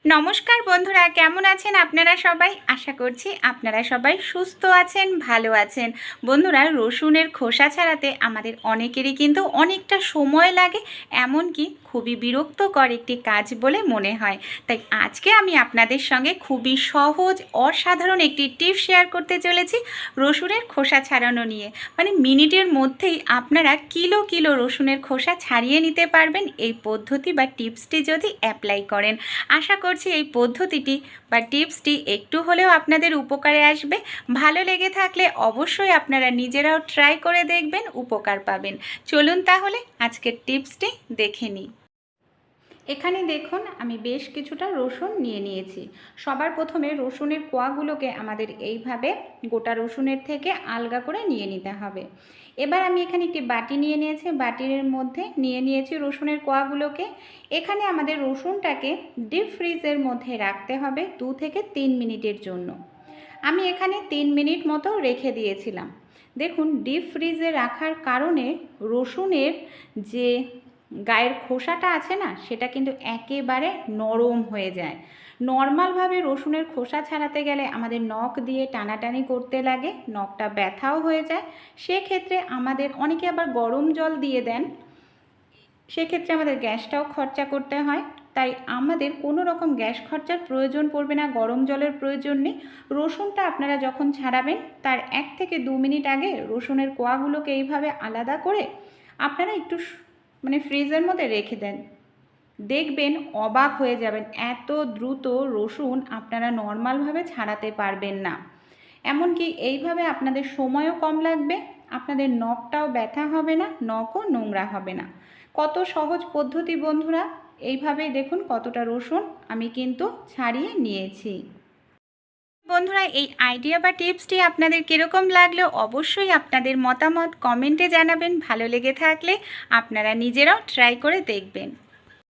নমস্কার বন্ধুরা, কেমন আছেন আপনারা সবাই? আশা করছি আপনারা সবাই সুস্থ আছেন, ভালো আছেন। বন্ধুরা, রসুনের খোসা ছাড়াতে আমাদের অনেকেরই কিন্তু অনেকটা সময় লাগে, এমনকি খুবই বিরক্তকর একটি কাজ বলে মনে হয়। তাই আজকে আমি আপনাদের সঙ্গে খুবই সহজ অসাধারণ একটি টিপস শেয়ার করতে চলেছি রসুনের খোসা ছাড়ানো নিয়ে। মানে মিনিটের মধ্যেই আপনারা কিলো কিলো রসুনের খোসা ছাড়িয়ে নিতে পারবেন এই পদ্ধতি বা টিপসটি যদি অ্যাপ্লাই করেন। আশা করছি এই পদ্ধতিটি বা টিপসটি একটু হলেও আপনাদের উপকারে আসবে। ভালো লেগে থাকলে অবশ্যই আপনারা নিজেরাও ট্রাই করে দেখবেন, উপকার পাবেন। চলুন তাহলে আজকের টিপসটি দেখে নিই। এখানে দেখুন, আমি বেশ কিছুটা রসুন নিয়ে নিয়েছি। সবার প্রথমে রসুনের কোয়াগুলোকে আমাদের এইভাবে গোটা রসুনের থেকে আলগা করে নিয়ে নিতে হবে। এবার আমি এখানে একটি বাটি নিয়ে নিয়েছি, বাটির মধ্যে নিয়ে নিয়েছি রসুনের কোয়াগুলোকে। এখানে আমাদের রসুনটাকে ডিপ ফ্রিজের মধ্যে রাখতে হবে 2 থেকে 3 মিনিটের জন্য। আমি এখানে 3 মিনিট মতো রেখে দিয়েছিলাম। দেখুন, ডিপ ফ্রিজে রাখার কারণে রসুনের যে গায়ের খোসাটা আছে না, সেটা কিন্তু একেবারে নরম হয়ে যায়। নর্মালভাবে রসুনের খোসা ছাড়াতে গেলে আমাদের নখ দিয়ে টানাটানি করতে লাগে, নখটা ব্যথাও হয়ে যায়। সেক্ষেত্রে আমাদের অনেকে আবার গরম জল দিয়ে দেন, সেক্ষেত্রে আমাদের গ্যাসটাও খরচা করতে হয়। তাই আমাদের কোনো রকম গ্যাস খরচার প্রয়োজন পড়বে না, গরম জলের প্রয়োজন নেই। রসুনটা আপনারা যখন ছাড়াবেন তার 1 থেকে 2 মিনিট আগে রসুনের কোয়াগুলোকে এইভাবে আলাদা করে আপনারা একটু ফ্রিজের মধ্যে রেখে দেন। দেখবেন অবাক হয়ে যাবেন, এত দ্রুত রসুন আপনারা নর্মালভাবে ছাড়াতে পারবেন না। এমনকি এইভাবে আপনাদের সময়ও কম লাগবে, আপনাদের নখটাও ব্যথা হবে না, নখও নোংরা হবে না। কত সহজ পদ্ধতি বন্ধুরা! এইভাবেই দেখুন কতটা রসুন আমি কিন্তু ছাড়িয়ে নিয়েছি। বন্ধুরা, এই আইডিয়া বা টিপসটি আপনাদের কীরকম লাগলো অবশ্যই আপনাদের মতামত কমেন্টে জানাবেন। ভালো লেগে থাকলে আপনারা নিজেরাও ট্রাই করে দেখবেন।